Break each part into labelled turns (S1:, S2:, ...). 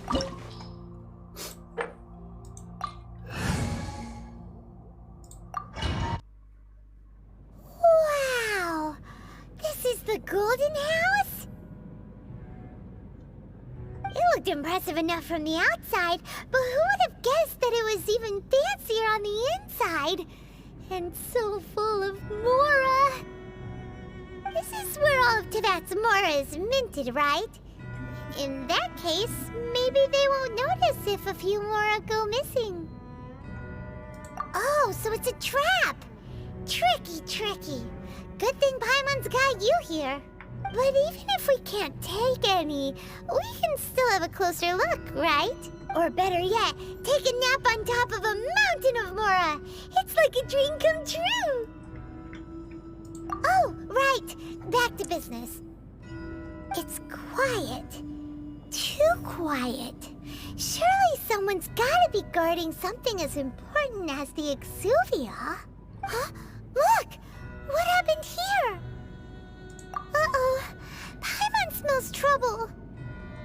S1: Wow! This is the Golden House? It looked impressive enough from the outside, but who would have guessed that it was even fancier on the inside? And so full of mora. This is where all of Teyvat's mora is minted, right? In that case, maybe they won't notice if a few mora go missing. Oh, so it's a trap! Tricky, tricky. Good thing Paimon's got you here. But even if we can't take any, we can still have a closer look, right? Or better yet, take a nap on top of a mountain of mora. It's like a dream come true. Oh, right. Back to business. It's quiet. Too quiet. Surely someone's gotta be guarding something as important as the Exuvia. Huh? Look! What happened here? Uh-oh. Paimon smells trouble.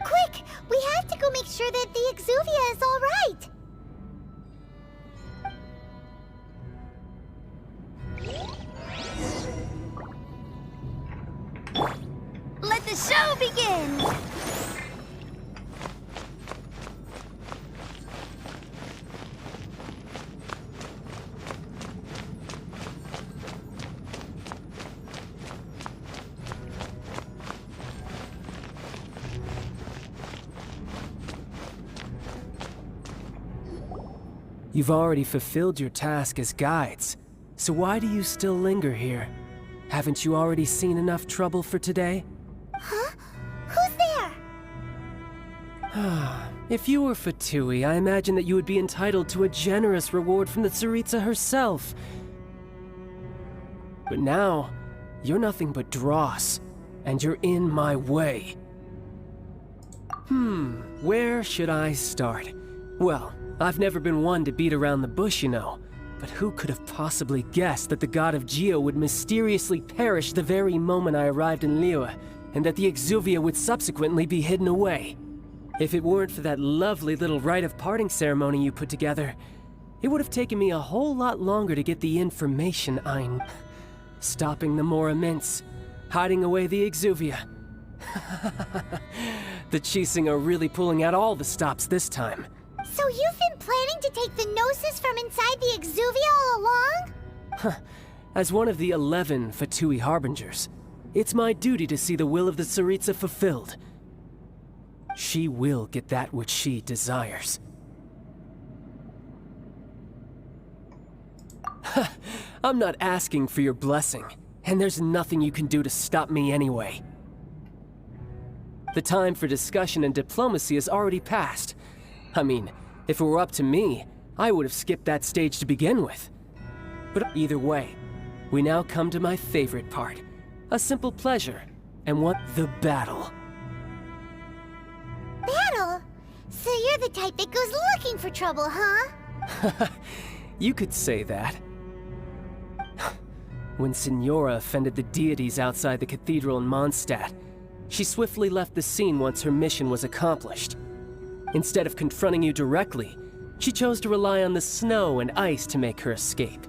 S1: Quick! We have to go make sure that the Exuvia is all right. Let the show begin!
S2: You've already fulfilled your task as guides, so why do you still linger here? Haven't you already seen enough trouble for today?
S1: Huh? Who's there?
S2: If you were Fatui, I imagine that you would be entitled to a generous reward from the Tsaritsa herself. But now, you're nothing but dross, and you're in my way. Where should I start? Well, I've never been one to beat around the bush, you know. But who could have possibly guessed that the god of Geo would mysteriously perish the very moment I arrived in Liyue, and that the Exuvia would subsequently be hidden away? If it weren't for that lovely little rite of parting ceremony you put together, it would have taken me a whole lot longer to get the information I'm... stopping the Mora Mints, hiding away the Exuvia. The Chising are really pulling out all the stops this time.
S1: So you've been planning to take the Gnosis from inside the Exuvia all along?
S2: As one of the 11 Fatui Harbingers, it's my duty to see the will of the Tsaritsa fulfilled. She will get that which she desires. I'm not asking for your blessing, and there's nothing you can do to stop me anyway. The time for discussion and diplomacy has already passed. I mean, if it were up to me, I would have skipped that stage to begin with. But either way, we now come to my favorite part. A simple pleasure, and what? The battle.
S1: Battle? So you're the type that goes looking for trouble, huh?
S2: You could say that. When Signora offended the deities outside the cathedral in Mondstadt, she swiftly left the scene once her mission was accomplished. Instead of confronting you directly, she chose to rely on the snow and ice to make her escape.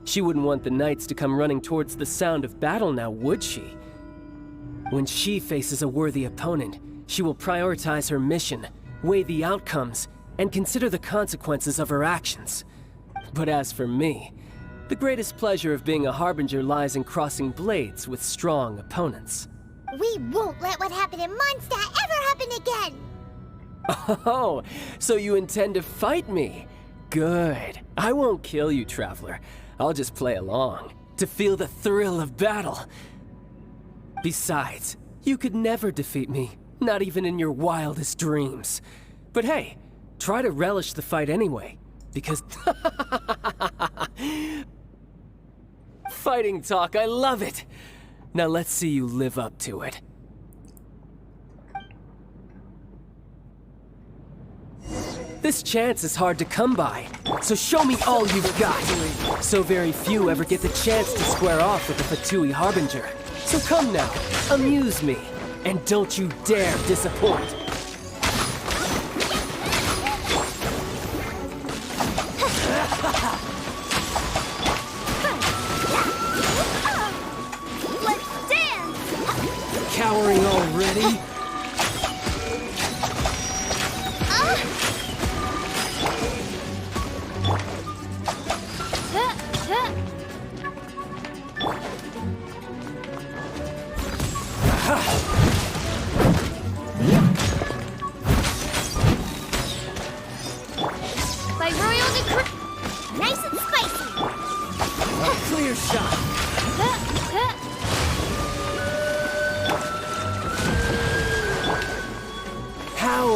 S2: She wouldn't want the knights to come running towards the sound of battle now, would she? When she faces a worthy opponent, she will prioritize her mission, weigh the outcomes, and consider the consequences of her actions. But as for me, the greatest pleasure of being a Harbinger lies in crossing blades with strong opponents.
S1: We won't let what happened in Mondstadt ever happen again!
S2: Oh, so you intend to fight me? Good. I won't kill you, Traveler. I'll just play along, to feel the thrill of battle. Besides, you could never defeat me, not even in your wildest dreams. But hey, try to relish the fight anyway, because... Fighting talk, I love it! Now let's see you live up to it. This chance is hard to come by, so show me all you've got. So very few ever get the chance to square off with the Fatui Harbinger. So come now, amuse me, and don't you dare disappoint.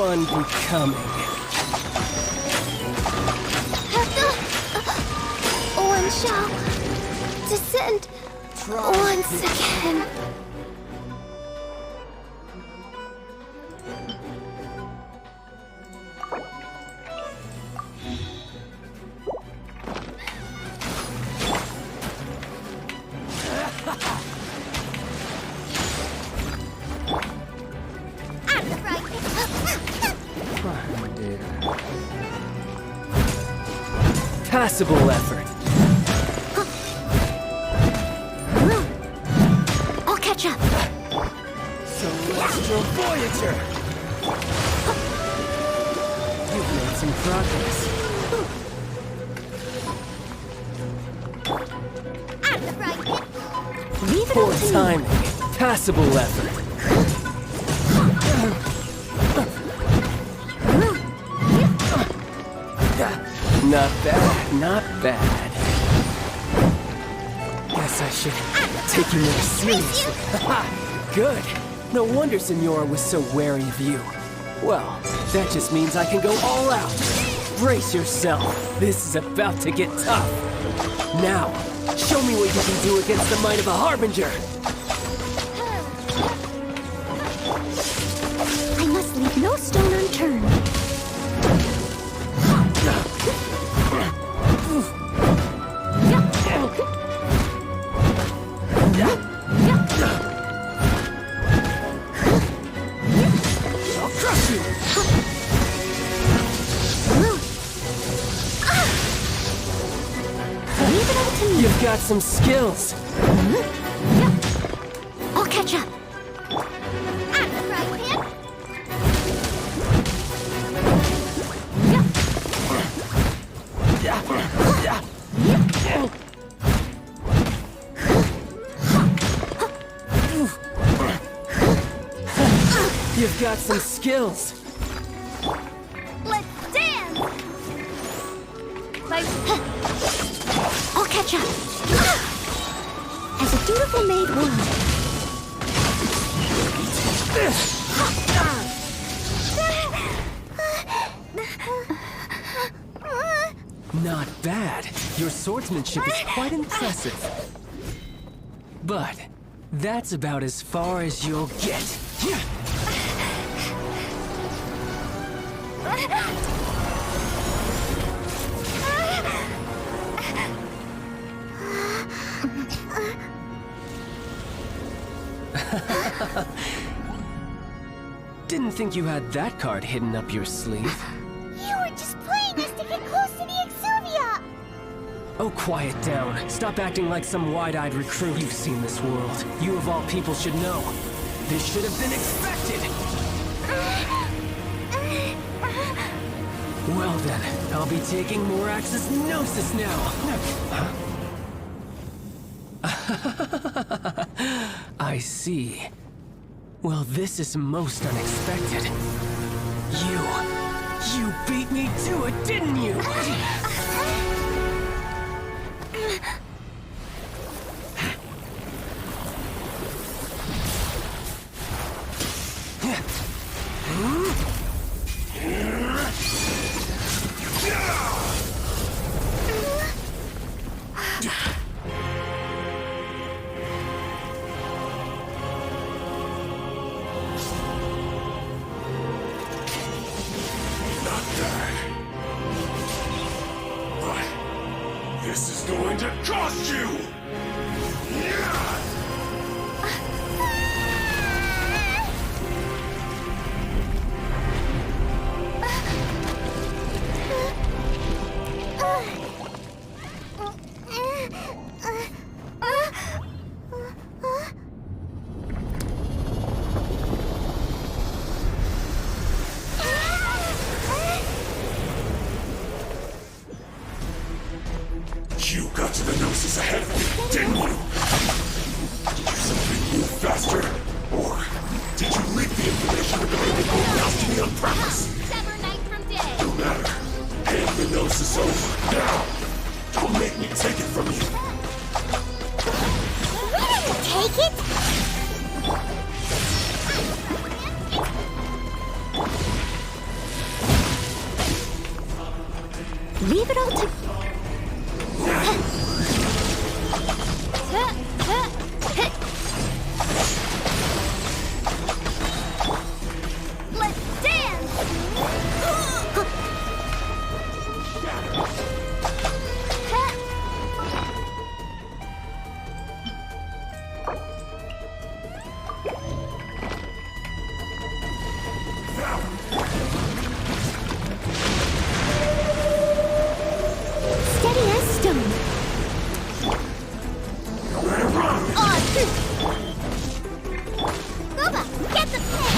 S2: Unbecoming.
S1: One shall descend once again.
S2: Passable effort.
S1: I'll catch up.
S2: Celestial Voyager! You've made some progress.
S1: Leave it
S2: Poor
S1: up to me.
S2: timing. Passable effort. Not bad, not bad. Guess I should take you more seriously. Haha, good. No wonder Senora was so wary of you. Well, that just means I can go all out. Brace yourself. This is about to get tough. Now, show me what you can do against the might of a Harbinger.
S1: I must leave no stone unturned.
S2: I'll crush you.
S1: Leave it up to me.
S2: You've got some skills.
S1: I'll catch up.
S2: You've got some skills.
S1: Let's dance! I'll catch up. As a dutiful maid would.
S2: Not bad. Your swordsmanship is quite impressive. But that's about as far as you'll get. Didn't think you had that card hidden up your sleeve.
S1: You were just playing us to get close to the Exuvia!
S2: Oh, quiet down. Stop acting like some wide-eyed recruit. You've seen this world. You of all people should know. This should have been expected! Well then, I'll be taking Morax's Gnosis now! I see. Well, this is most unexpected. You beat me to it, didn't you?
S3: This is going to cost you! You got to the Gnosis ahead of me, didn't you? Did you simply move faster? Or did you leak the information regarding the gold mouse to me on purpose?
S1: Sever night from day!
S3: No matter. And the Gnosis over. Now! Don't make me take it from you.
S1: Take it? Leave it all to... Let's dance! Steady as stone. Gooba, get the pin!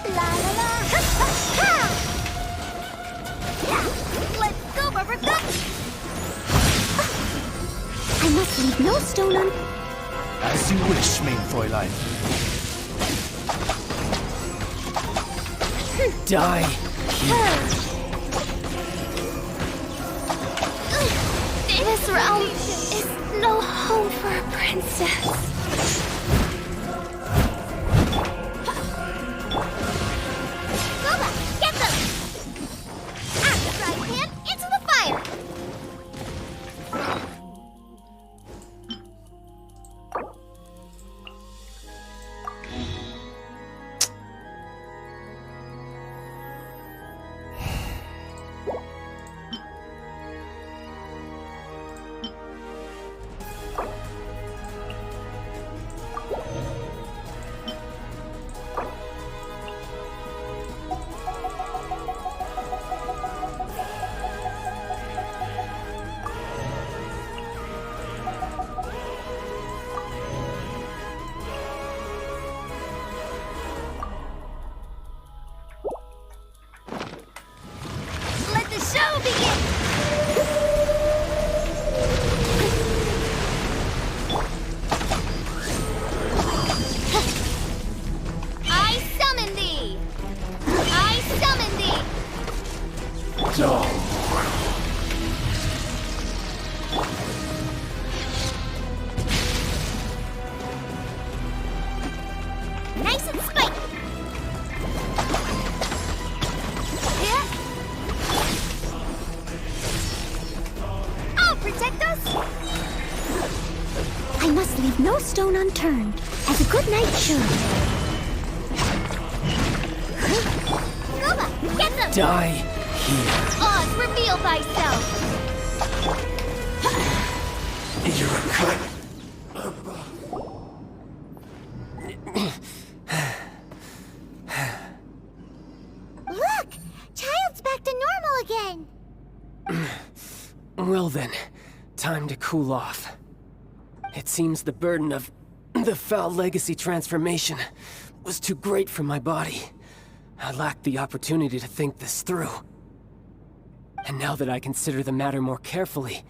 S1: La la la! Ha ha ha! Let's go, Rubber Duck! I must leave no stone un...
S4: As you wish, main Fräulein.
S2: Die.
S1: This realm is no home for a princess. Boba, get them! After frying pan, into the fire! Let the show begin! I summon thee! I summon thee! Nice and spiky! Yeah. I'll protect us! I must leave no stone unturned, as a good knight should. Gooba, get them!
S2: Die here.
S1: Oz, reveal thyself!
S3: You're a cut.
S1: Look! Child's back to normal again!
S2: Well then, time to cool off. It seems the burden of the foul legacy transformation was too great for my body. I lacked the opportunity to think this through. And now that I consider the matter more carefully,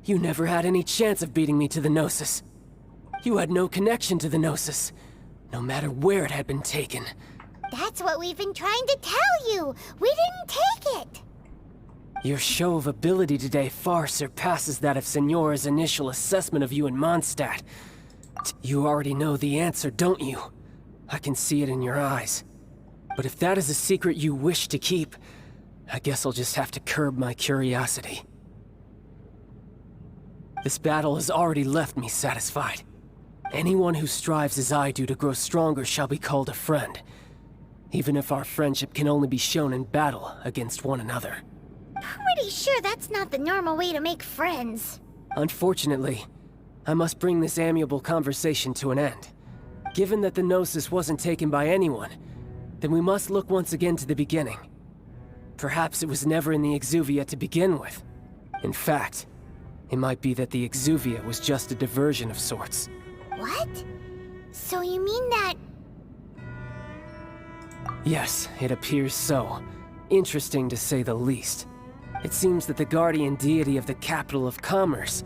S2: you never had any chance of beating me to the Gnosis. You had no connection to the Gnosis, no matter where it had been taken.
S1: That's what we've been trying to tell you! We didn't take it!
S2: Your show of ability today far surpasses that of Signora's initial assessment of you in Mondstadt. You already know the answer, don't you? I can see it in your eyes. But if that is a secret you wish to keep, I guess I'll just have to curb my curiosity. This battle has already left me satisfied. Anyone who strives as I do to grow stronger shall be called a friend, even if our friendship can only be shown in battle against one another.
S1: Pretty sure that's not the normal way to make friends.
S2: Unfortunately, I must bring this amiable conversation to an end. Given that the Gnosis wasn't taken by anyone, then we must look once again to the beginning. Perhaps it was never in the Exuvia to begin with. In fact, it might be that the Exuvia was just a diversion of sorts.
S1: What? So you mean that...
S2: Yes, it appears so. Interesting to say the least. It seems that the guardian deity of the capital of commerce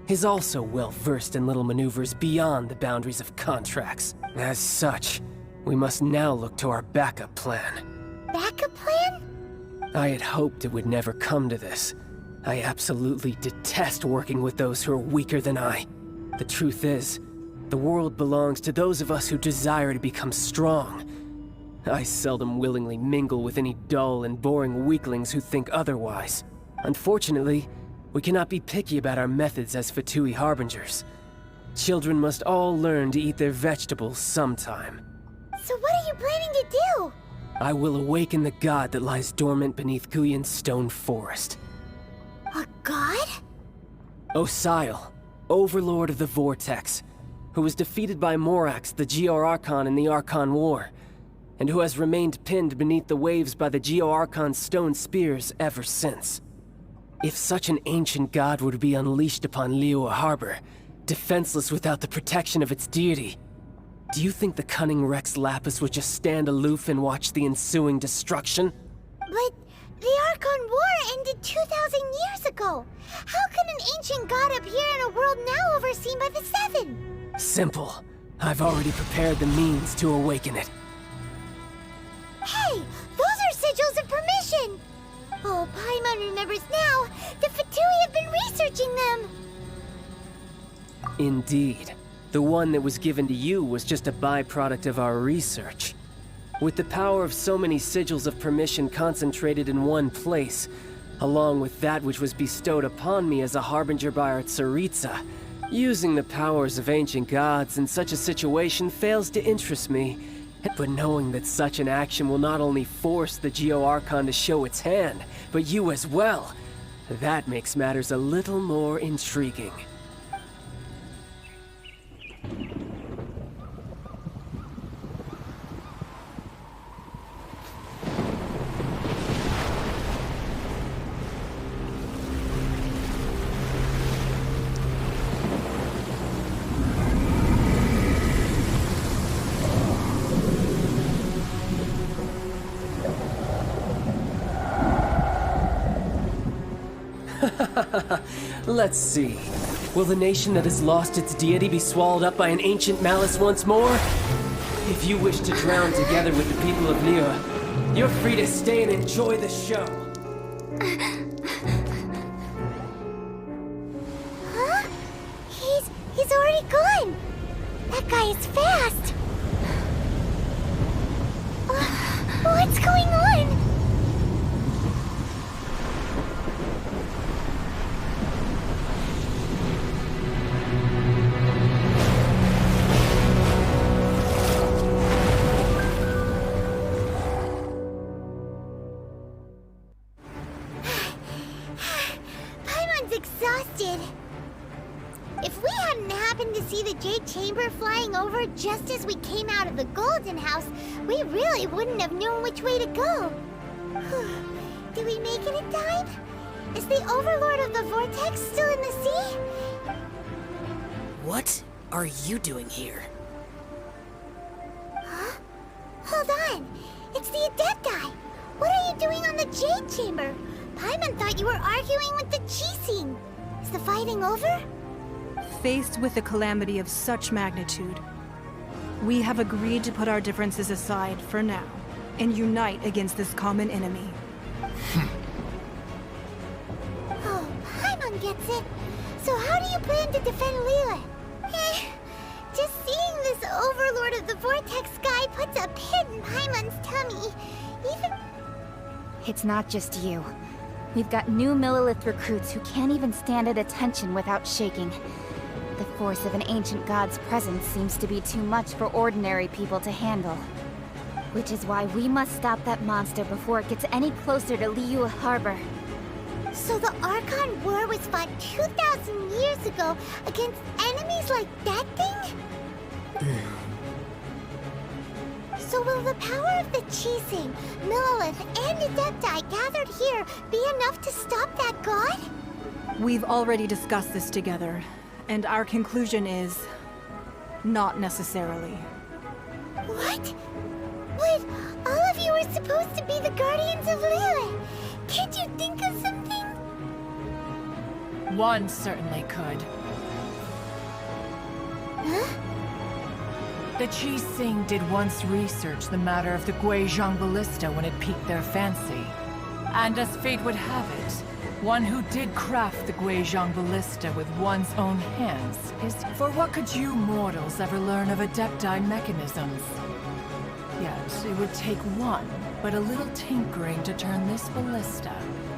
S2: is also well versed in little maneuvers beyond the boundaries of contracts. As such, we must now look to our backup plan.
S1: Backup plan?
S2: I had hoped it would never come to this. I absolutely detest working with those who are weaker than I. The truth is, The world belongs to those of us who desire to become strong. I seldom willingly mingle with any dull and boring weaklings who think otherwise. Unfortunately, we cannot be picky about our methods as Fatui Harbingers. Children must all learn to eat their vegetables sometime.
S1: So what are you planning to do?
S2: I will awaken the god that lies dormant beneath Guyon's stone forest.
S1: A god?
S2: Osile, Overlord of the Vortex, who was defeated by Morax, the Geo-Archon in the Archon War, and who has remained pinned beneath the waves by the Geo-Archon's stone spears ever since. If such an ancient god were to be unleashed upon Liyue Harbor, defenseless without the protection of its deity, do you think the cunning Rex Lapis would just stand aloof and watch the ensuing destruction?
S1: But the Archon War ended 2,000 years ago. How can an ancient god appear in a world now overseen by the Seven?
S2: Simple. I've already prepared the means to awaken it.
S1: Hey, those are sigils of permission! Oh, Paimon remembers now. The Fatui have been researching them.
S2: Indeed. The one that was given to you was just a byproduct of our research. With the power of so many sigils of permission concentrated in one place, along with that which was bestowed upon me as a harbinger by our Tsaritsa, using the powers of ancient gods in such a situation fails to interest me. But knowing that such an action will not only force the Geo-Archon to show its hand, but you as well, that makes matters a little more intriguing. Let's see. Will the nation that has lost its deity be swallowed up by an ancient malice once more? If you wish to drown together with the people of Liyue, you're free to stay and enjoy the show.
S1: Huh? He's already gone. That guy is fast. What's going on? Exhausted. If we hadn't happened to see the Jade Chamber flying over just as we came out of the Golden House, we really wouldn't have known which way to go. Did we make it in time? Is the Overlord of the Vortex still in the sea?
S5: What are you doing here?
S1: Huh? Hold on. It's the Adept guy. What are you doing on the Jade Chamber? Paimon thought you were arguing with the Qixing. Is the fighting over?
S6: Faced with a calamity of such magnitude, we have agreed to put our differences aside for now and unite against this common enemy.
S1: Oh, Paimon gets it. So how do you plan to defend Liyue? Just seeing this Overlord of the Vortex guy puts a pit in Paimon's tummy. Even...
S7: It's not just you. We've got new Millilith recruits who can't even stand at attention without shaking. The force of an ancient god's presence seems to be too much for ordinary people to handle. Which is why we must stop that monster before it gets any closer to Liyue Harbor.
S1: So the Archon War was fought 2,000 years ago against enemies like that thing? So will the power of the Qixing, Millilith, and Adepti gathered here be enough to stop that god?
S6: We've already discussed this together, and our conclusion is... not necessarily.
S1: What? But all of you were supposed to be the guardians of Liyue. Can't you think of something?
S8: One certainly could.
S1: Huh?
S8: The Qixing did once research the matter of the Guizhong Ballista when it piqued their fancy. And as fate would have it, One who did craft the Guizhong Ballista with one's own hands is... For what could you mortals ever learn of Adepti mechanisms? Yet, it would take one, but a little tinkering to turn this ballista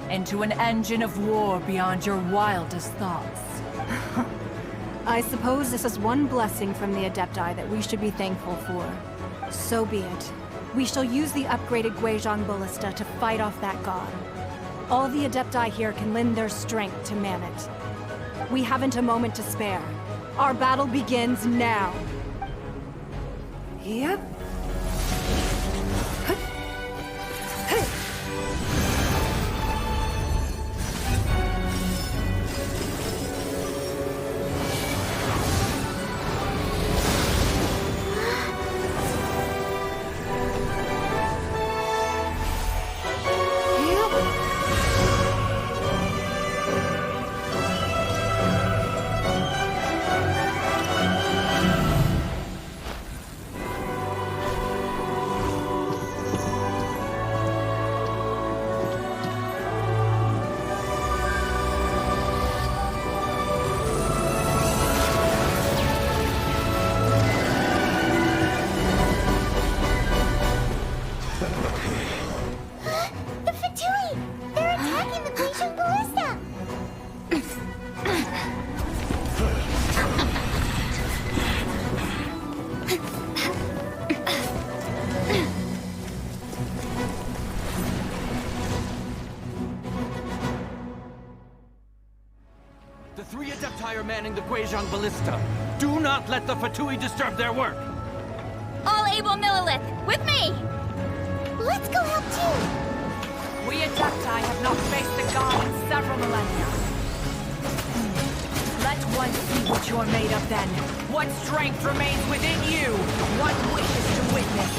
S8: into an engine of war beyond your wildest thoughts.
S6: I suppose this is one blessing from the Adepti that we should be thankful for. So be it. We shall use the upgraded Guizhong Ballista to fight off that god. All the Adepti here can lend their strength to man it. We haven't a moment to spare. Our battle begins now. Yep.
S9: The three Adepti are manning the Guizhong Ballista. Do not let the Fatui disturb their work!
S7: All able Millilith, with me!
S1: Let's go help too!
S8: We Adepti have not faced the god in several millennia. Let one see what you're made of then. What strength remains within you? What wishes to witness?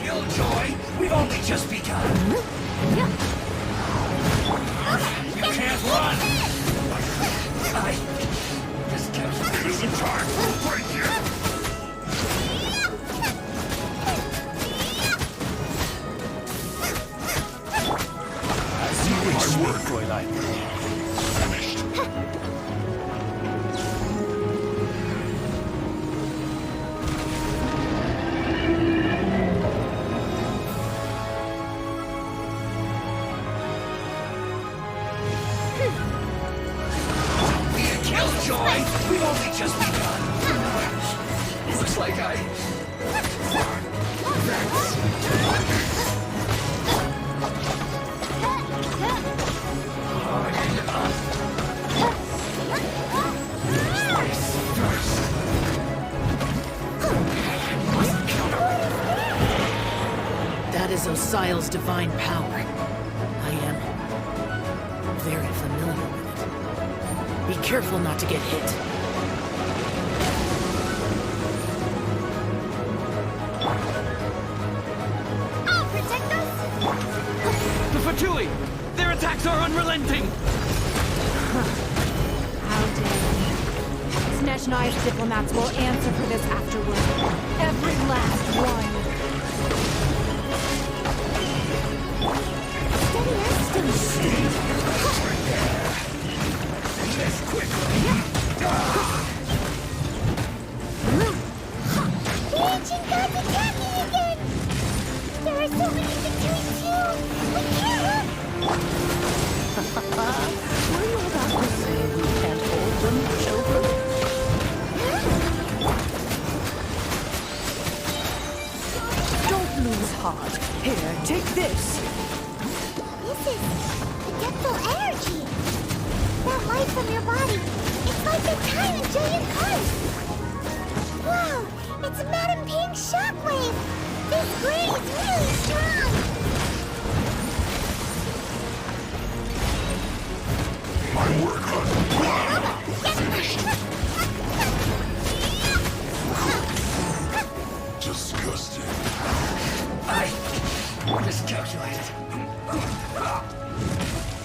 S3: Killjoy, we've only just begun. You can't run! This gives me some time. Right here!
S4: As you wish, Fräulein.
S3: Finished.
S10: Killjoy! We've only just begun. Looks like
S5: That is Osial's divine power. I am very familiar with it. Be careful not to get hit.
S1: I'll protect us!
S9: The Fatui! Their attacks are unrelenting!
S6: How dare you. Snezhnai's diplomats will answer for this afterward. Every last one.
S1: The ancient god's attacking again! There are so many between you! We can't!
S5: Were you about to say we can't hold them, children? Don't lose heart. Here, take this.
S1: This is forgetful energy! That light from your body, it's like the time in Julian Curse! Wow! It's Madame Pink's shockwave! This grid is really strong!
S3: My work finished. Disgusting.
S10: I miscalculated.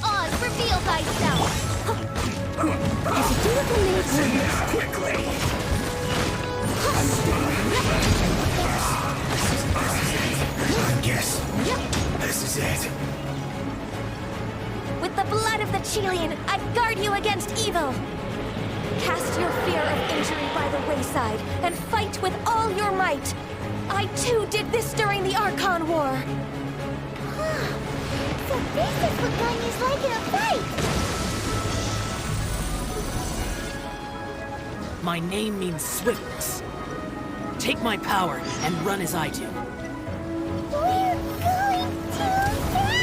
S1: Oz, reveal thyself!
S10: Say this quickly! guess this is it.
S7: With the blood of the Chilean, I guard you against evil! Cast your fear of injury by the wayside, and fight with all your might! I too did this during the Archon War!
S1: So this is what Ganya's like in a fight!
S5: My name means swiftness. Take my power and run as I do.
S1: We're going too fast!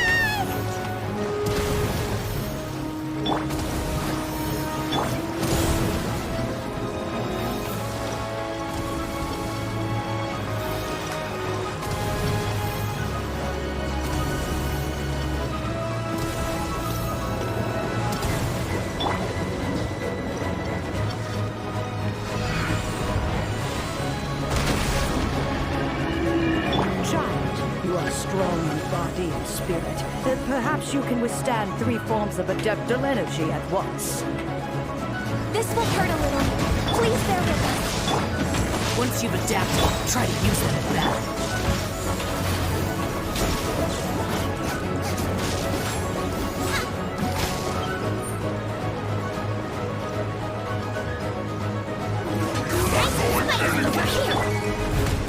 S11: You are strong in body and spirit. Then perhaps you can withstand 3 forms of adeptal energy at once.
S7: This will hurt a little. Please bear with us.
S5: Once you've adapted, try to use them in battle.
S1: Over here!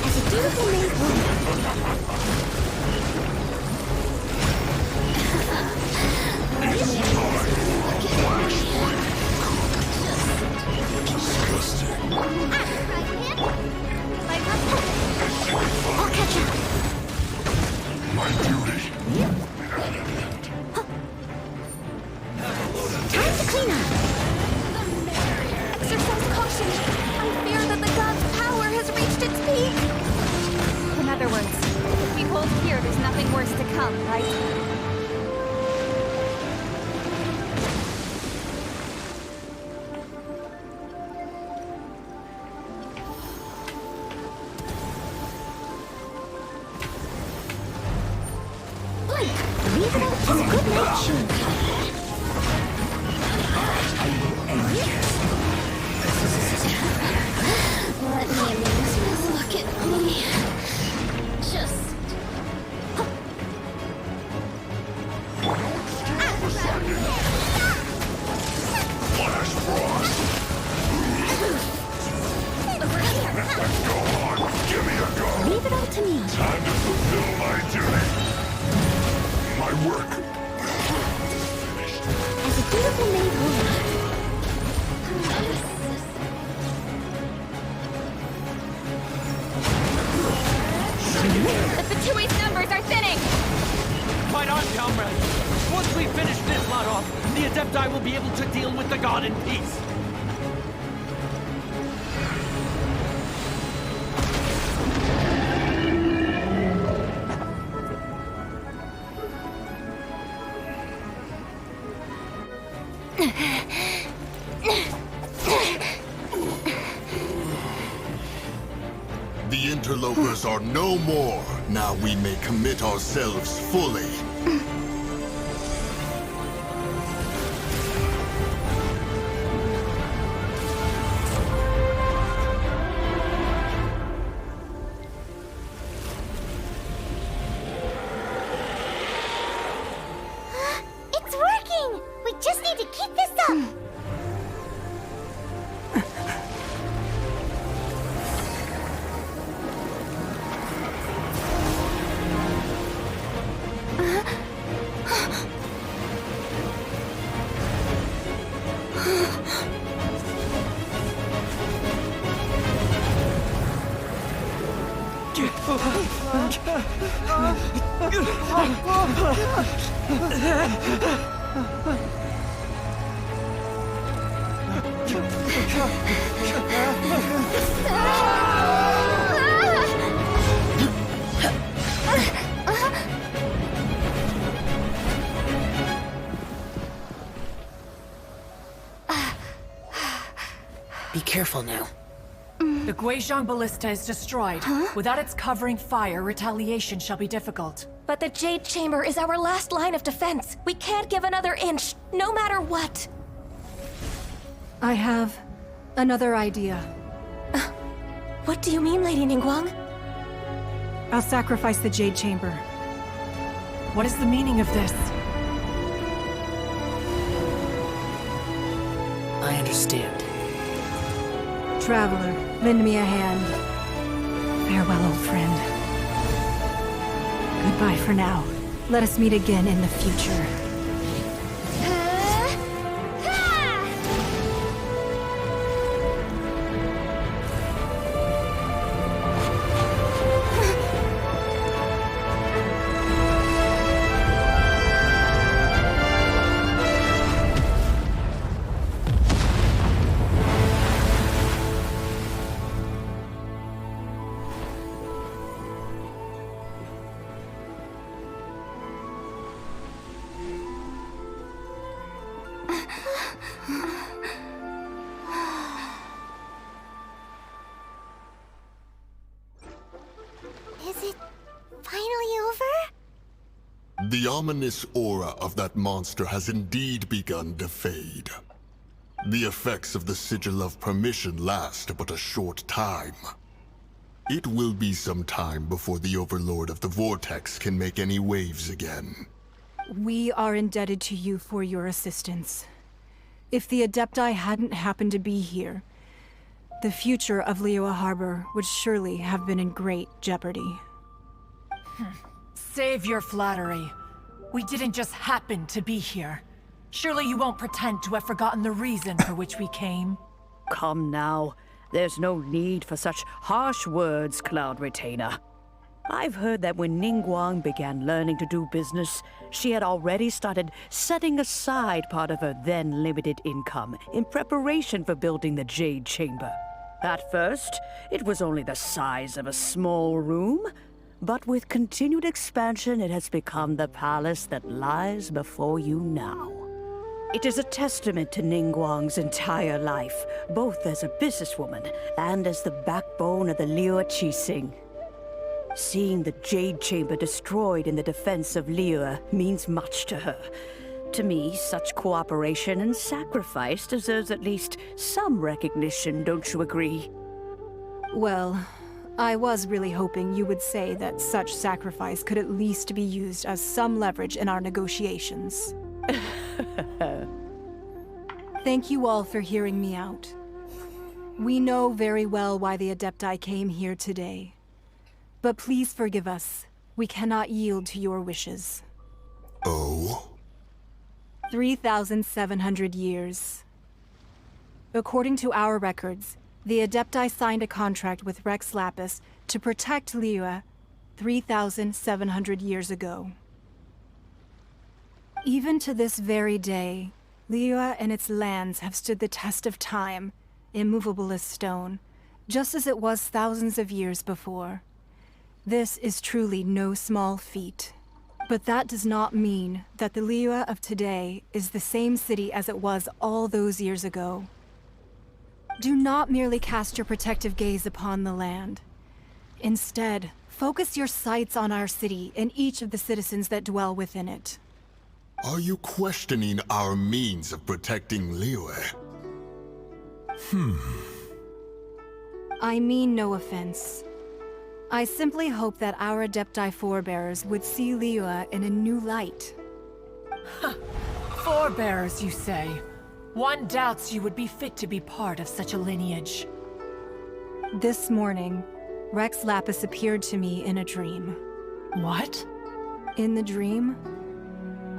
S1: As a dutiful maid woman, I'll catch up.
S3: My duty.
S1: Time to clean up.
S7: Exercise caution. I fear that the god's power has reached its peak. In other words, if we hold here, there's nothing worse to come, right?
S1: Blink. Leave it out as a good night shield. Let me amuse you. Look at me. Just...
S3: Flash frost.
S1: Over here.
S3: Go on, give me a go.
S1: Leave it all to me.
S3: Time to fulfill my duty. My work.
S1: As a dutiful maid woman.
S7: The Fatui's numbers are thinning!
S9: Fight on, comrades! Once we finish this lot off, the Adepti will be able to deal with the god in peace.
S3: The interlopers are no more. Now we may commit ourselves fully.
S1: It's working! We just need to keep this up!
S5: Be careful now.
S8: The Guizhong Ballista is destroyed. Without its covering fire, retaliation shall be difficult.
S7: But the Jade Chamber is our last line of defense. We can't give another inch, no matter what.
S6: I have another idea.
S7: What do you mean, Lady Ningguang?
S6: I'll sacrifice the Jade Chamber.
S8: What is the meaning of this?
S5: I understand.
S6: Traveler, lend me a hand. Farewell, old friend. Goodbye for now. Let us meet again in the future.
S1: Is it finally over?
S3: The ominous aura of that monster has indeed begun to fade. The effects of the Sigil of Permission last but a short time. It will be some time before the Overlord of the Vortex can make any waves again.
S6: We are indebted to you for your assistance. If the Adepti hadn't happened to be here, the future of Liyue Harbor would surely have been in great jeopardy.
S8: Save your flattery. We didn't just happen to be here. Surely you won't pretend to have forgotten the reason for which we came.
S11: Come now. There's no need for such harsh words, Cloud Retainer. I've heard that when Ningguang began learning to do business, she had already started setting aside part of her then limited income in preparation for building the Jade Chamber. At first, it was only the size of a small room, but with continued expansion, it has become the palace that lies before you now. It is a testament to Ningguang's entire life, both as a businesswoman and as the backbone of the Liyue Qixing. Seeing the Jade Chamber destroyed in the defense of Liyue means much to her. To me, such cooperation and sacrifice deserves at least some recognition, don't you agree?
S6: Well, I was really hoping you would say that such sacrifice could at least be used as some leverage in our negotiations. Thank you all for hearing me out. We know very well why the Adepti came here today. But please forgive us. We cannot yield to your wishes.
S3: Oh?
S6: 3,700 years. According to our records, the Adepti signed a contract with Rex Lapis to protect Liyue 3,700 years ago. Even to this very day, Liyue and its lands have stood the test of time, immovable as stone, just as it was thousands of years before. This is truly no small feat. But that does not mean that the Liyue of today is the same city as it was all those years ago. Do not merely cast your protective gaze upon the land. Instead, focus your sights on our city and each of the citizens that dwell within it.
S3: Are you questioning our means of protecting Liyue?
S6: I mean no offense. I simply hope that our Adepti forebears would see Liyue in a new light.
S8: Forebears, you say? One doubts you would be fit to be part of such a lineage.
S6: This morning, Rex Lapis appeared to me in a dream.
S8: What?
S6: In the dream,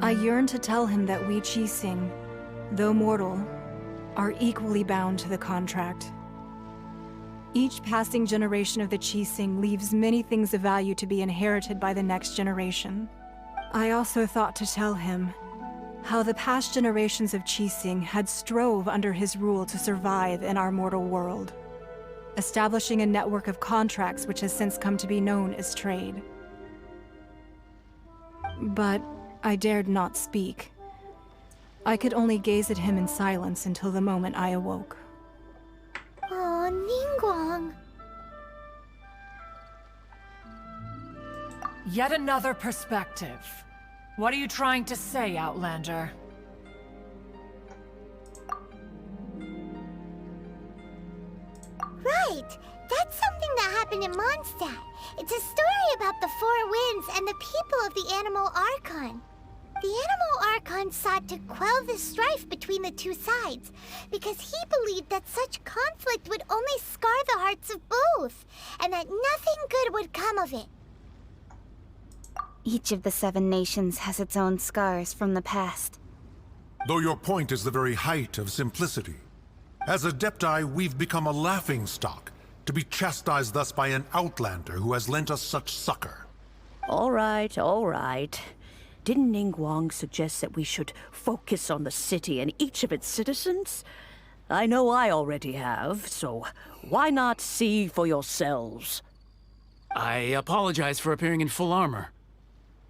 S6: I yearned to tell him that we Qixing, though mortal, are equally bound to the contract. Each passing generation of the Qixing leaves many things of value to be inherited by the next generation. I also thought to tell him how the past generations of Qixing had strove under his rule to survive in our mortal world, establishing a network of contracts which has since come to be known as trade. But I dared not speak. I could only gaze at him in silence until the moment I awoke.
S1: Oh, Ningguang.
S8: Yet another perspective. What are you trying to say, Outlander?
S1: right! That's something that happened in Mondstadt. It's a story about the Four Winds and the people of the Animal Archon. The Animal Archon sought to quell the strife between the two sides, because he believed that such conflict would only scar the hearts of both, and that nothing good would come of it.
S7: Each of the 7 nations has its own scars from the past.
S12: Though your point is the very height of simplicity. As Adepti, we've become a laughingstock, to be chastised thus by an outlander who has lent us such succor.
S11: All right, all right. Didn't Ningguang suggest that we should focus on the city and each of its citizens? I know I already have, so why not see for yourselves?
S4: I apologize for appearing in full armor.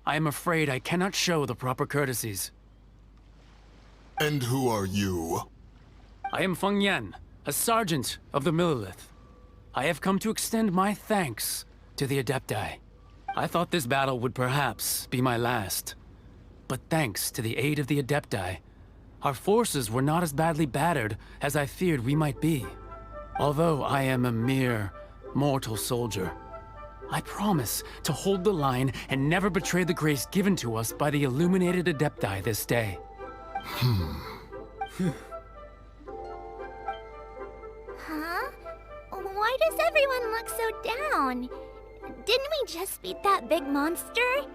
S4: I am afraid I cannot show the proper courtesies.
S3: And who are you?
S4: I am Feng Yan, a sergeant of the Millelith. I have come to extend my thanks to the Adepti. I thought this battle would perhaps be my last. But thanks to the aid of the Adepti, our forces were not as badly battered as I feared we might be. Although I am a mere mortal soldier, I promise to hold the line and never betray the grace given to us by the illuminated Adepti this day.
S1: Huh? Why does everyone look so down? Didn't we just beat that big monster?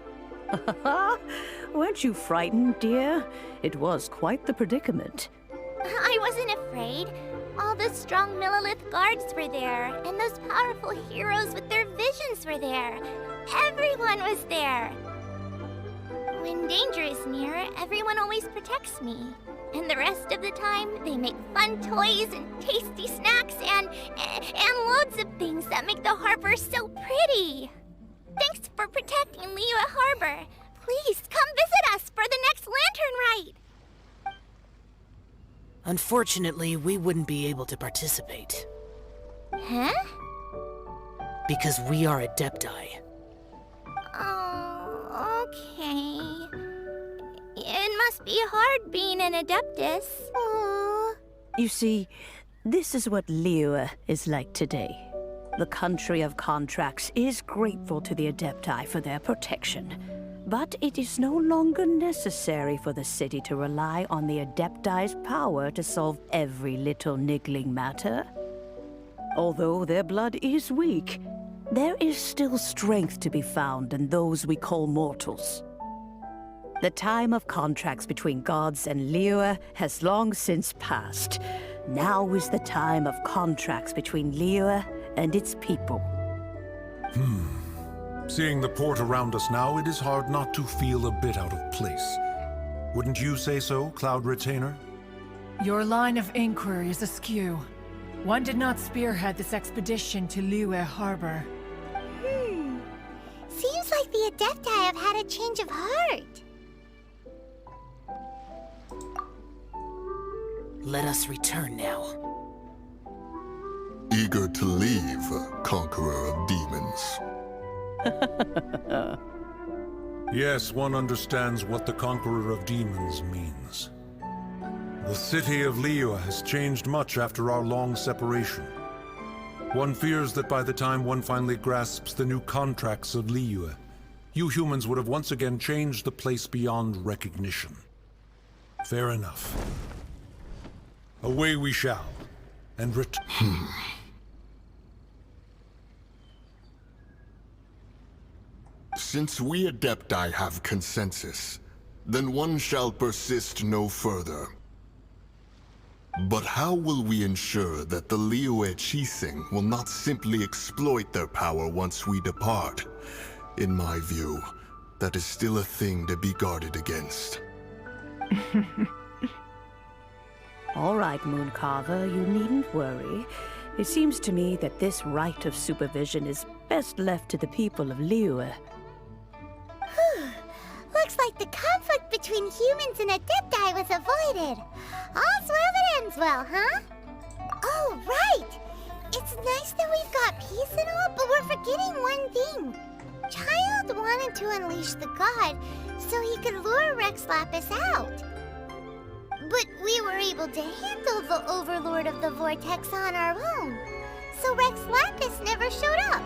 S11: Weren't you frightened, dear? It was quite the predicament.
S1: I wasn't afraid. All the strong Millelith guards were there, and those powerful heroes with their visions were there. Everyone was there. When danger is near, everyone always protects me. And the rest of the time, they make fun toys and tasty snacks and loads of things that make the harbor so pretty. Thanks for protecting Liyue Harbor. Please come visit us for the next lantern rite.
S5: Unfortunately, we wouldn't be able to participate.
S1: Huh?
S5: Because we are Adepti.
S1: Oh, okay. It must be hard being an Adeptus. Aww.
S11: You see, this is what Liyue is like today. The country of contracts is grateful to the Adepti for their protection. But it is no longer necessary for the city to rely on the Adepti's power to solve every little niggling matter. Although their blood is weak, there is still strength to be found in those we call mortals. The time of contracts between gods and Liyue has long since passed. Now is the time of contracts between Liyue and its people.
S12: Seeing the port around us now, it is hard not to feel a bit out of place. Wouldn't you say so, Cloud Retainer?
S8: Your line of inquiry is askew. One did not spearhead this expedition to Liyue Harbor.
S1: Seems like the Adepti have had a change of heart.
S5: Let us return now.
S3: Eager to leave, Conqueror of Demons.
S12: Yes, one understands what the Conqueror of Demons means. The city of Liyue has changed much after our long separation. One fears that by the time one finally grasps the new contracts of Liyue, you humans would have once again changed the place beyond recognition. Fair enough. Away we shall, and
S3: Since we Adepti have consensus, then one shall persist no further. But how will we ensure that the Liyue Qixing will not simply exploit their power once we depart? In my view, that is still a thing to be guarded against.
S11: All right, Mooncarver, you needn't worry. It seems to me that this right of supervision is best left to the people of Liyue.
S1: Looks like the conflict between humans and Adepti was avoided. All's well that ends well, huh? Oh, right! It's nice that we've got peace and all, but we're forgetting one thing. Child wanted to unleash the god so he could lure Rex Lapis out. But we were able to handle the Overlord of the Vortex on our own. so Rex Lapis never showed up.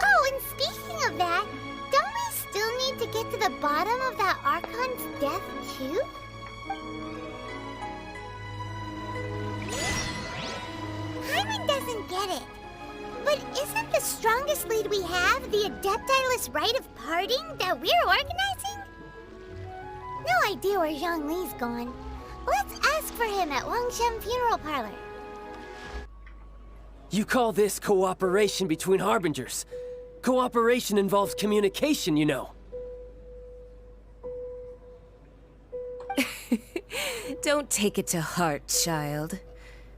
S1: Oh, and speaking of that, don't we still need to get to the bottom of that Archon's death, too? Paimon doesn't get it. But isn't the strongest lead we have the Adeptiless Rite of Parting that we're organizing? No idea where Zhongli's gone. Let's ask for him at Wangshen Funeral Parlor.
S2: You call this cooperation between Harbingers? Cooperation involves communication, you know.
S13: Don't take it to heart, child.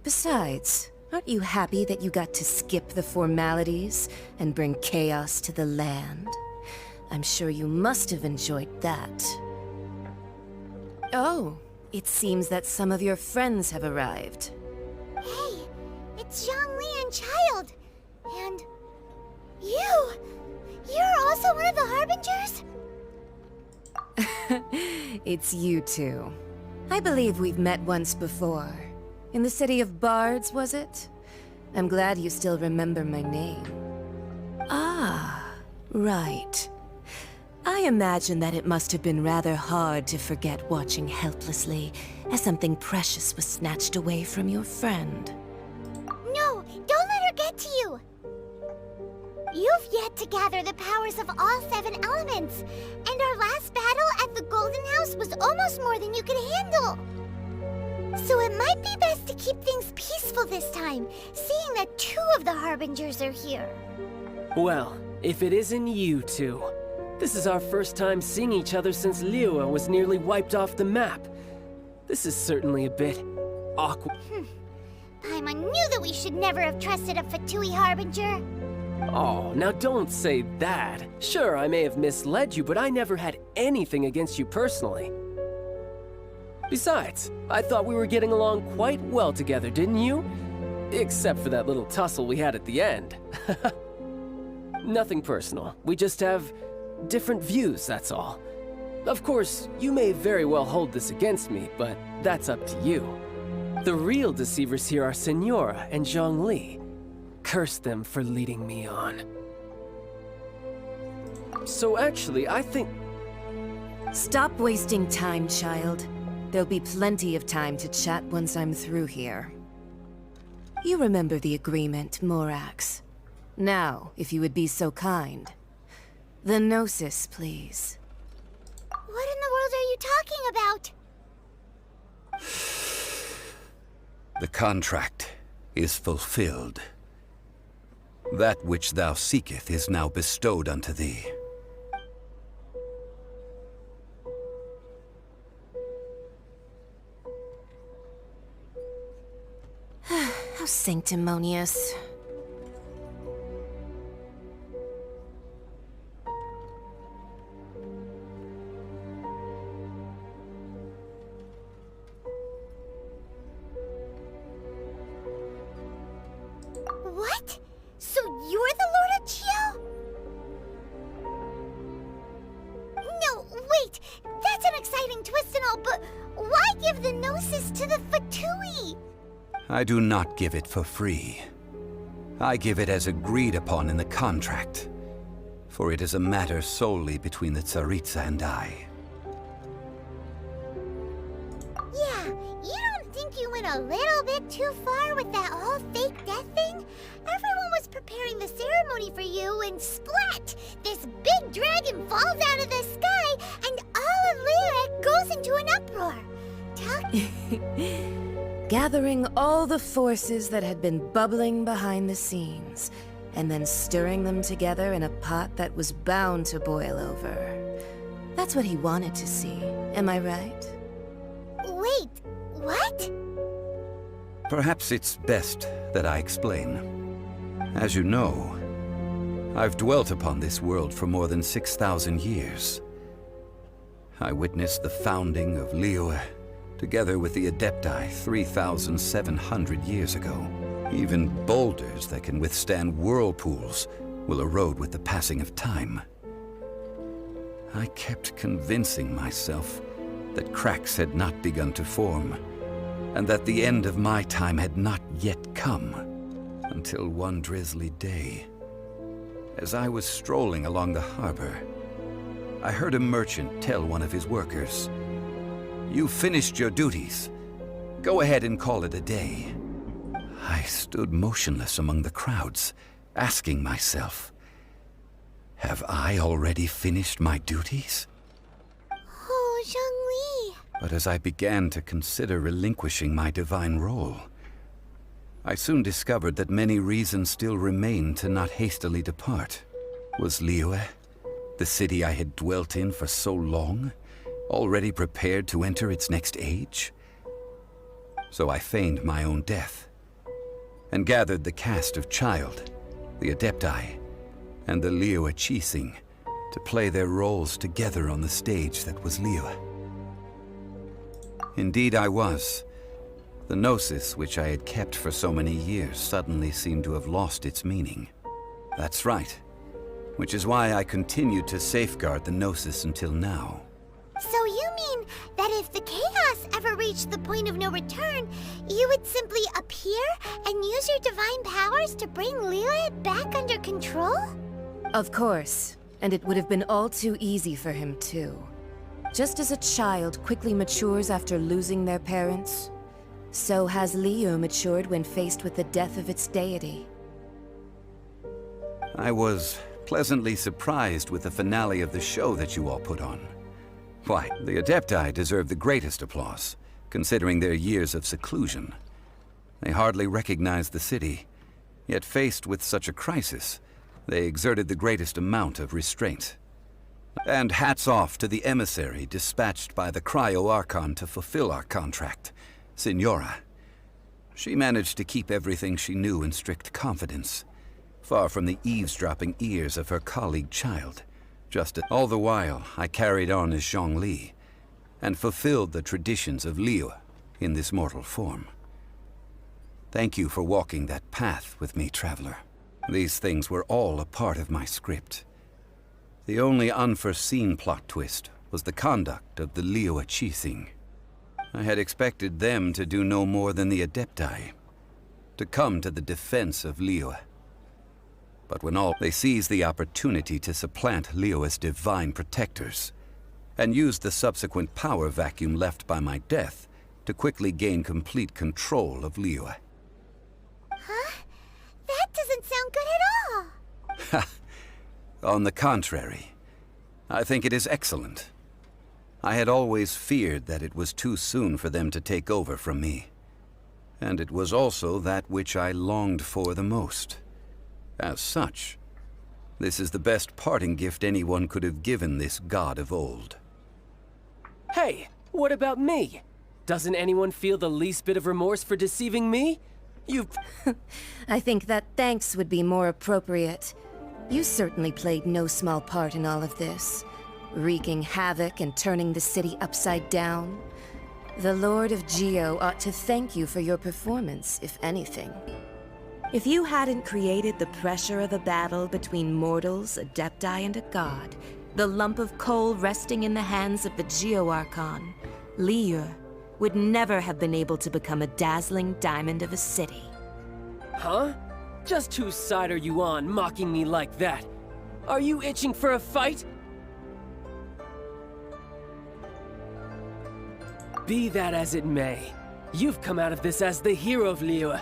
S13: Besides, aren't you happy that you got to skip the formalities and bring chaos to the land? I'm sure you must have enjoyed that. Oh, it seems that some of your friends have arrived.
S1: Hey, it's Zhongli and Child. And you! You're also one of the Harbingers?
S13: It's you two. I believe we've met once before. In the city of Bards, was it? I'm glad you still remember my name. Ah, right. I imagine that it must have been rather hard to forget watching helplessly as something precious was snatched away from your friend.
S1: No, don't let her get to you! You've yet to gather the powers of all 7 elements, and our last battle at the Golden House was almost more than you could handle. So it might be best to keep things peaceful this time, seeing that 2 of the Harbingers are here.
S2: Well, if it isn't you two. This is our first time seeing each other since Liyue was nearly wiped off the map. This is certainly a bit awkward.
S1: Paimon knew that we should never have trusted a Fatui Harbinger.
S2: Oh, now don't say that. Sure, I may have misled you, but I never had anything against you personally. Besides, I thought we were getting along quite well together, didn't you? Except for that little tussle we had at the end. Nothing personal. We just have different views, that's all. Of course, you may very well hold this against me, but that's up to you. The real deceivers here are Senora and Zhongli. Curse them for leading me on. So actually, I think...
S13: Stop wasting time, child. There'll be plenty of time to chat once I'm through here. You remember the agreement, Morax. Now, if you would be so kind. The Gnosis, please.
S1: What in the world are you talking about?
S14: The contract is fulfilled. That which thou seeketh is now bestowed unto thee.
S13: How sanctimonious.
S1: What? So you're the Lord of Chio? No, wait! That's an exciting twist and all, but why give the Gnosis to the Fatui?
S14: I do not give it for free. I give it as agreed upon in the contract, for it is a matter solely between the Tsaritsa and I.
S1: Yeah, you don't think you went a little bit too far with that whole fake death thing? Everyone was preparing the ceremony for you, and splat! This big dragon falls out of the sky, and all of Liyue goes into an uproar.
S13: Gathering all the forces that had been bubbling behind the scenes, and then stirring them together in a pot that was bound to boil over. That's what he wanted to see, am I right?
S1: Wait, what?
S14: Perhaps it's best that I explain. As you know, I've dwelt upon this world for more than 6,000 years. I witnessed the founding of Liyue, together with the Adepti 3,700 years ago. Even boulders that can withstand whirlpools will erode with the passing of time. I kept convincing myself that cracks had not begun to form, and that the end of my time had not yet come. Until one drizzly day, as I was strolling along the harbor, I heard a merchant tell one of his workers, "You've finished your duties. Go ahead and call it a day." I stood motionless among the crowds, asking myself, have I already finished my duties?
S1: Oh, Zhongli.
S14: But as I began to consider relinquishing my divine role, I soon discovered that many reasons still remained to not hastily depart. Was Liyue, the city I had dwelt in for so long, already prepared to enter its next age? So I feigned my own death, and gathered the cast of Child, the Adepti, and the Liyue Qixing to play their roles together on the stage that was Liyue. Indeed I was. The gnosis which I had kept for so many years suddenly seemed to have lost its meaning. That's right, which is why I continued to safeguard the gnosis until now.
S1: So you mean that if the chaos ever reached the point of no return, you would simply appear and use your divine powers to bring Liyue back under control?
S13: Of course, and it would have been all too easy for him too. Just as a child quickly matures after losing their parents, so has Liyue matured when faced with the death of its deity.
S14: I was pleasantly surprised with the finale of the show that you all put on. Why, the Adepti deserve the greatest applause, considering their years of seclusion. They hardly recognized the city, yet faced with such a crisis, they exerted the greatest amount of restraint. And hats off to the emissary dispatched by the Cryo-Archon to fulfill our contract, Signora. She managed to keep everything she knew in strict confidence, far from the eavesdropping ears of her colleague Child. All the while, I carried on as Zhongli, and fulfilled the traditions of Liyue in this mortal form. Thank you for walking that path with me, Traveler. These things were all a part of my script. The only unforeseen plot twist was the conduct of the Liyue Qixing. I had expected them to do no more than the Adepti, to come to the defense of Liyue. But when they seized the opportunity to supplant Liyue's divine protectors, and used the subsequent power vacuum left by my death to quickly gain complete control of Liyue.
S1: Huh? That doesn't sound good at all.
S14: On the contrary, I think it is excellent. I had always feared that it was too soon for them to take over from me. And it was also that which I longed for the most. As such, this is the best parting gift anyone could have given this god of old.
S2: Hey, what about me? Doesn't anyone feel the least bit of remorse for deceiving me?
S13: I think that thanks would be more appropriate. You certainly played no small part in all of this, wreaking havoc and turning the city upside down. The Lord of Geo ought to thank you for your performance, if anything. If you hadn't created the pressure of a battle between mortals, Adepti, and a god, the lump of coal resting in the hands of the Geo-Archon, Liyue would never have been able to become a dazzling diamond of a city.
S2: Huh? Just whose side are you on, mocking me like that? Are you itching for a fight? Be that as it may, you've come out of this as the hero of Liyue.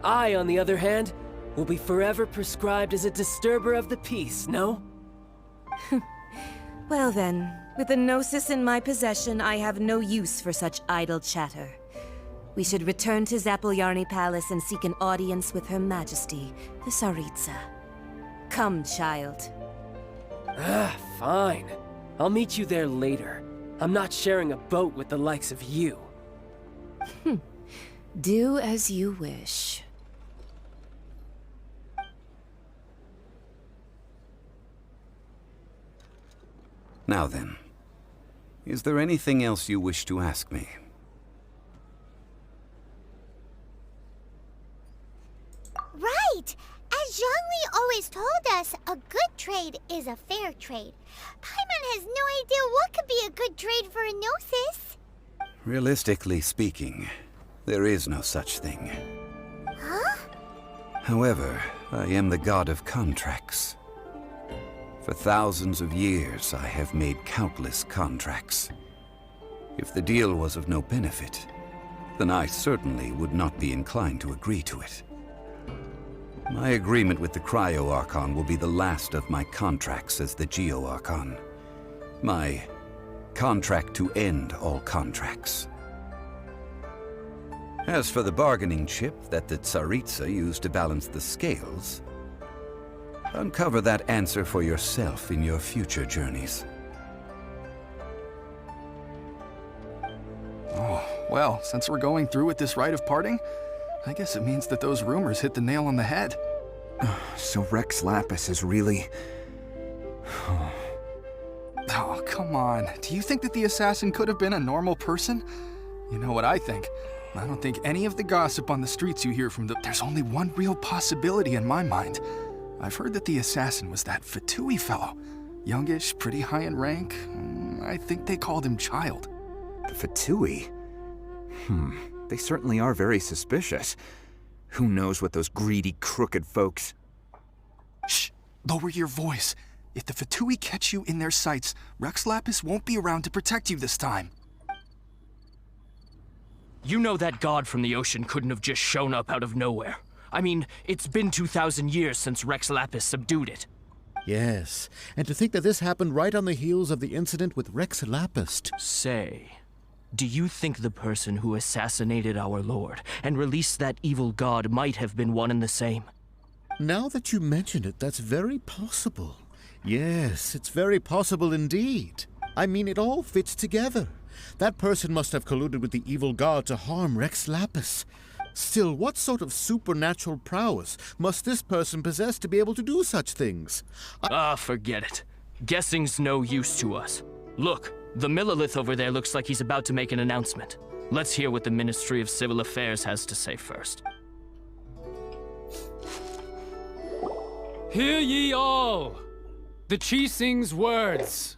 S2: I, on the other hand, will be forever prescribed as a disturber of the peace, no?
S13: Well then, with the Gnosis in my possession, I have no use for such idle chatter. We should return to Zapoljarny Palace and seek an audience with Her Majesty, the Tsaritsa. Come, Child.
S2: Fine. I'll meet you there later. I'm not sharing a boat with the likes of you.
S13: Do as you wish.
S14: Now then, is there anything else you wish to ask me?
S1: Right! As Zhongli always told us, a good trade is a fair trade. Paimon has no idea what could be a good trade for a Gnosis.
S14: Realistically speaking, there is no such thing.
S1: Huh?
S14: However, I am the god of contracts. For thousands of years, I have made countless contracts. If the deal was of no benefit, then I certainly would not be inclined to agree to it. My agreement with the Cryo-Archon will be the last of my contracts as the Geo-Archon. My contract to end all contracts. As for the bargaining chip that the Tsaritsa used to balance the scales, uncover that answer for yourself in your future journeys.
S15: Oh, well, since we're going through with this rite of parting, I guess it means that those rumors hit the nail on the head.
S16: So Rex Lapis is really...
S15: Oh, come on. Do you think that the assassin could have been a normal person? You know what I think? I don't think any of the gossip on the streets you hear from There's only one real possibility in my mind. I've heard that the assassin was that Fatui fellow. Youngish, pretty high in rank. I think they called him Child.
S16: The Fatui? They certainly are very suspicious. Who knows what those greedy, crooked folks...
S15: Shh! Lower your voice. If the Fatui catch you in their sights, Rex Lapis won't be around to protect you this time.
S9: You know that god from the ocean couldn't have just shown up out of nowhere. I mean, it's been 2,000 years since Rex Lapis subdued it.
S17: Yes, and to think that this happened right on the heels of the incident with Rex Lapis.
S9: Say, do you think the person who assassinated our lord and released that evil god might have been one and the same?
S17: Now that you mention it, that's very possible. Yes, it's very possible indeed. I mean, it all fits together. That person must have colluded with the evil god to harm Rex Lapis. Still, what sort of supernatural prowess must this person possess to be able to do such things?
S9: Forget it. Guessing's no use to us. Look, the Millilith over there looks like he's about to make an announcement. Let's hear what the Ministry of Civil Affairs has to say first.
S4: Hear ye all! The Chising's words.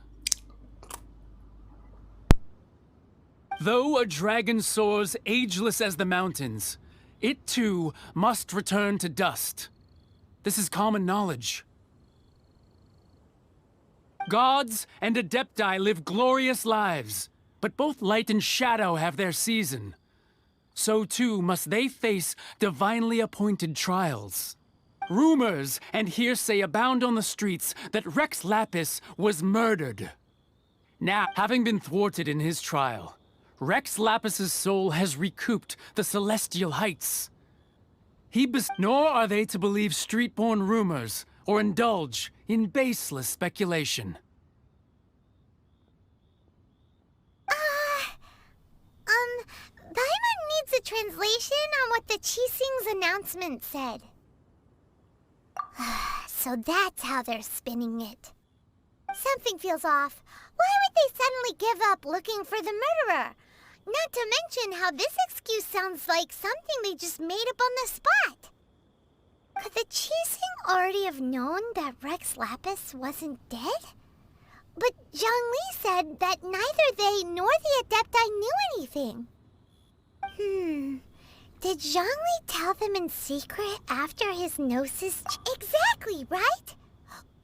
S4: Though a dragon soars ageless as the mountains, it too must return to dust. This is common knowledge. Gods and Adepti live glorious lives, but both light and shadow have their season. So too must they face divinely appointed trials. Rumors and hearsay abound on the streets that Rex Lapis was murdered. Now, having been thwarted in his trial, Rex Lapis's soul has recouped the celestial heights. Nor are they to believe street-born rumors or indulge in baseless speculation.
S1: Paimon needs a translation on what the Chising's announcement said. So that's how they're spinning it. Something feels off. Why would they suddenly give up looking for the murderer? Not to mention how this excuse sounds like something they just made up on the spot. Could the Chising already have known that Rex Lapis wasn't dead? But Zhongli said that neither they nor the Adepti knew anything. Did Zhongli tell them in secret after his gnosis? Exactly, right?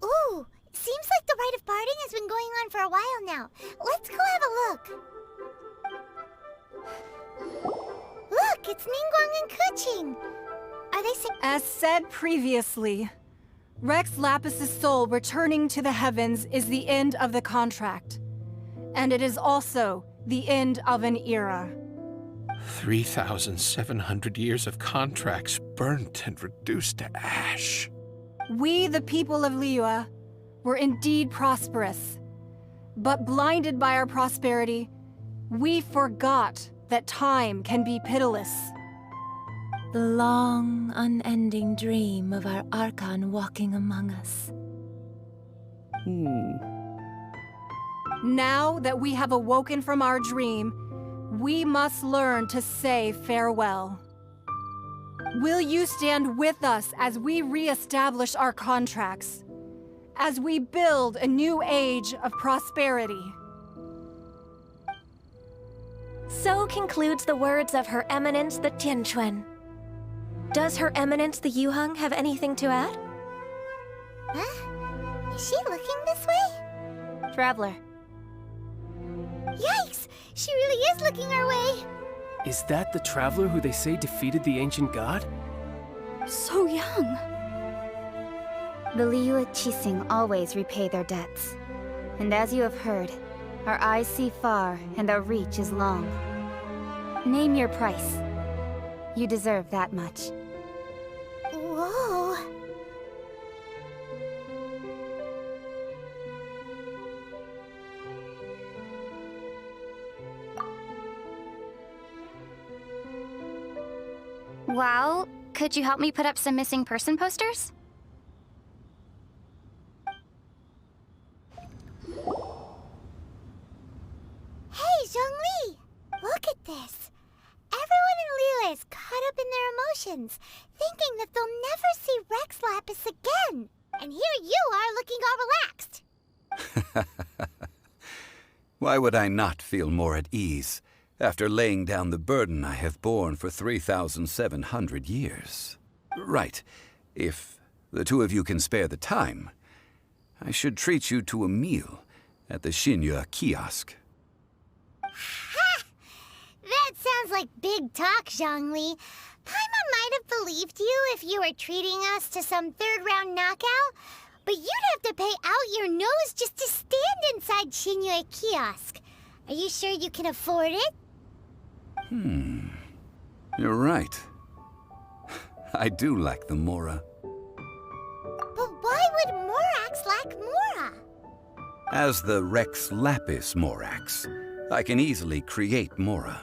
S1: Ooh, seems like the rite of parting has been going on for a while now. Let's go have a look. Look, it's Ningguang and Keqing. Are they
S6: As said previously, Rex Lapis's soul returning to the heavens is the end of the contract. And it is also the end of an era.
S18: 3,700 years of contracts burnt and reduced to ash.
S6: We, the people of Liyue, were indeed prosperous. But blinded by our prosperity, we forgot that time can be pitiless.
S19: The long, unending dream of our Archon walking among us.
S6: Now that we have awoken from our dream, we must learn to say farewell. Will you stand with us as we re-establish our contracts? As we build a new age of prosperity?
S19: So concludes the words of Her Eminence the Tianquan.
S20: Does Her Eminence the Yuheng have anything to add?
S1: Huh? Is she looking this way?
S7: Traveler.
S1: Yikes! She really is looking our way!
S2: Is that the traveler who they say defeated the ancient god?
S7: So young. The Liyue Qixing always repay their debts. And as you have heard, our eyes see far and our reach is long. Name your price. You deserve that much.
S1: Whoa!
S7: Well, could you help me put up some missing person posters?
S1: Hey, Zhongli! Look at this! Everyone in Liyue is caught up in their emotions, thinking that they'll never see Rex Lapis again. And here you are looking all relaxed.
S14: Why would I not feel more at ease after laying down the burden I have borne for 3,700 years? Right. If the two of you can spare the time, I should treat you to a meal at the Xinyue kiosk.
S1: Ha! That sounds like big talk, Zhongli. Paimon might have believed you if you were treating us to some third-round knockout, but you'd have to pay out your nose just to stand inside Xinyue kiosk. Are you sure you can afford it?
S14: You're right. I do lack the Mora.
S1: But why would Morax lack Mora?
S14: As the Rex Lapis Morax, I can easily create Mora.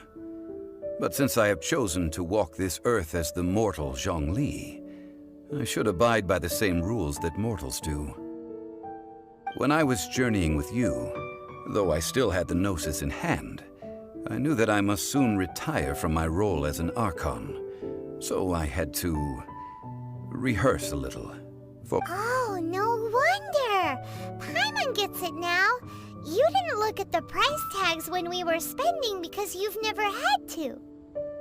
S14: But since I have chosen to walk this earth as the mortal Zhongli, I should abide by the same rules that mortals do. When I was journeying with you, though I still had the Gnosis in hand, I knew that I must soon retire from my role as an Archon, so I had to rehearse a little.
S1: Oh, no wonder! Paimon gets it now. You didn't look at the price tags when we were spending because you've never had to.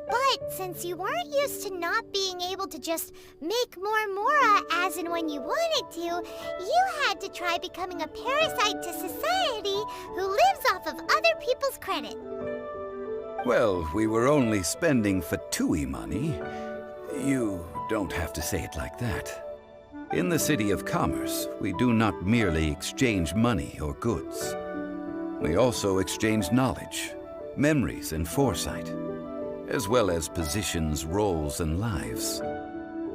S1: But since you weren't used to not being able to just make more Mora as and when you wanted to, you had to try becoming a parasite to society who lives off of other people's credit.
S14: Well, we were only spending Fatui money. You don't have to say it like that. In the City of Commerce, we do not merely exchange money or goods. We also exchange knowledge, memories, and foresight, as well as positions, roles, and lives.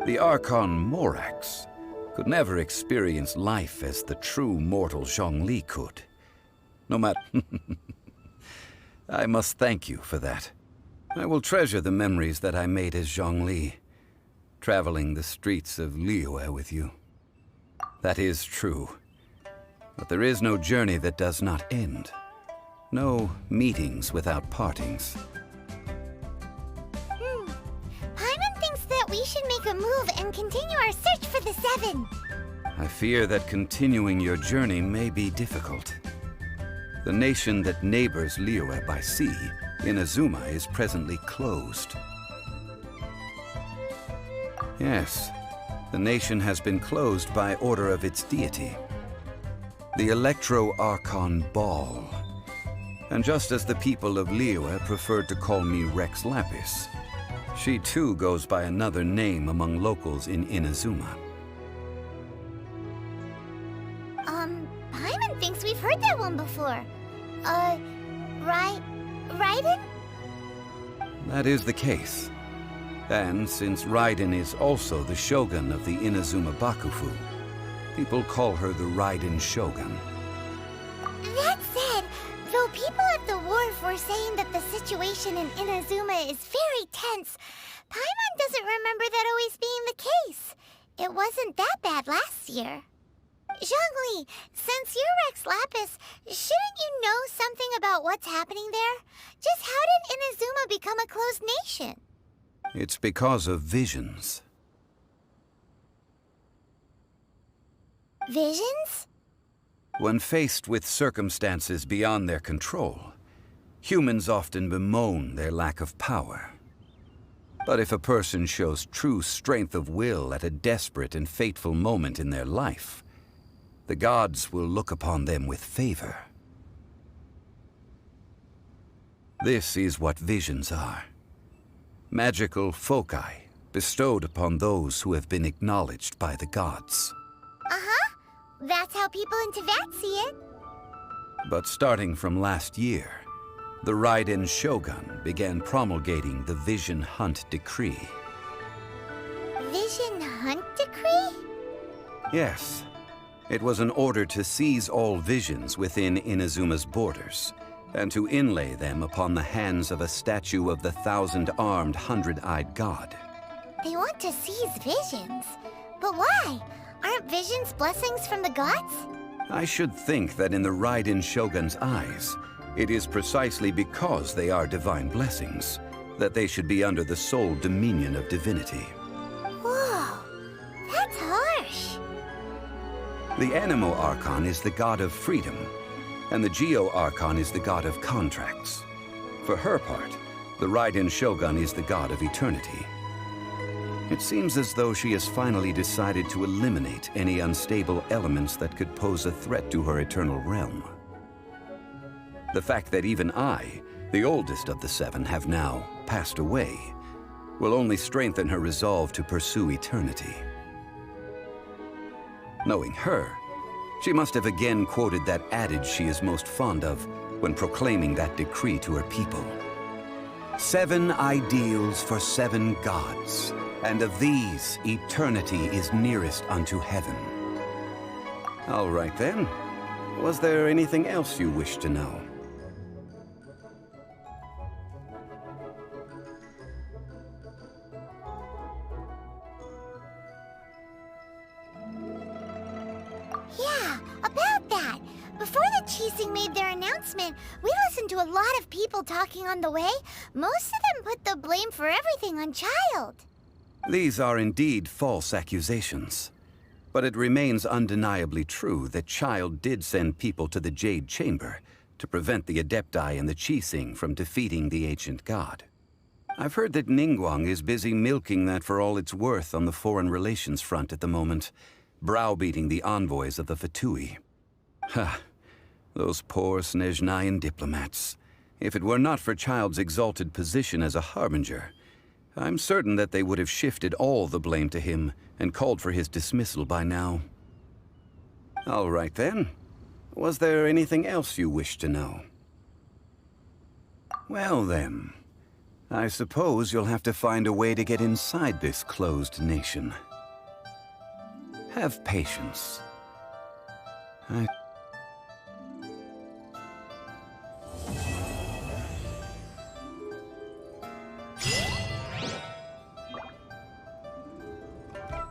S14: The Archon Morax could never experience life as the true mortal Zhongli could. No matter... I must thank you for that. I will treasure the memories that I made as Zhongli, traveling the streets of Liyue with you. That is true. But there is no journey that does not end. No meetings without partings.
S1: Paimon thinks that we should make a move and continue our search for the Seven.
S14: I fear that continuing your journey may be difficult. The nation that neighbors Liyue by sea, Inazuma, is presently closed. Yes, the nation has been closed by order of its deity, the Electro-Archon Ball. And just as the people of Liyue preferred to call me Rex Lapis, she too goes by another name among locals in Inazuma.
S1: Paimon thinks we've heard that one before. Raiden?
S14: That is the case. And since Raiden is also the Shogun of the Inazuma Bakufu, people call her the Raiden Shogun.
S1: That said, though people at the wharf were saying that the situation in Inazuma is very tense, Paimon doesn't remember that always being the case. It wasn't that bad last year. Zhongli, since you're Rex Lapis, shouldn't you know something about what's happening there? Just how did Inazuma become a closed nation?
S14: It's because of visions.
S1: Visions?
S14: When faced with circumstances beyond their control, humans often bemoan their lack of power. But if a person shows true strength of will at a desperate and fateful moment in their life, the gods will look upon them with favor. This is what visions are. Magical foci bestowed upon those who have been acknowledged by the gods.
S1: Uh-huh. That's how people in Teyvat see it.
S14: But starting from last year, the Raiden Shogun began promulgating the Vision Hunt Decree.
S1: Vision Hunt Decree?
S14: Yes. It was an order to seize all visions within Inazuma's borders, and to inlay them upon the hands of a statue of the 1,000-armed, 100-eyed god.
S1: They want to seize visions. But why? Aren't visions blessings from the gods?
S14: I should think that in the Raiden Shogun's eyes, it is precisely because they are divine blessings that they should be under the sole dominion of divinity.
S1: Whoa, that's harsh.
S14: The Anemo Archon is the god of freedom, and the Geo Archon is the god of contracts. For her part, the Raiden Shogun is the god of eternity. It seems as though she has finally decided to eliminate any unstable elements that could pose a threat to her eternal realm. The fact that even I, the oldest of the seven, have now passed away, will only strengthen her resolve to pursue eternity. Knowing her, she must have again quoted that adage she is most fond of when proclaiming that decree to her people. 7 ideals for 7 gods, and of these, eternity is nearest unto heaven. All right then. Was there anything else you wish to know?
S1: Yeah, about that. Before the Qixing made their announcement, we listened to a lot of people talking on the way. Most of them put the blame for everything on Child.
S14: These are indeed false accusations. But it remains undeniably true that Child did send people to the Jade Chamber to prevent the Adepti and the Qixing from defeating the ancient god. I've heard that Ningguang is busy milking that for all it's worth on the foreign relations front at the moment, browbeating the envoys of the Fatui. Ha! Those poor Snezhnayan diplomats. If it were not for Child's exalted position as a harbinger, I'm certain that they would have shifted all the blame to him and called for his dismissal by now. All right then. Was there anything else you wish to know? Well then, I suppose you'll have to find a way to get inside this closed nation. Have patience.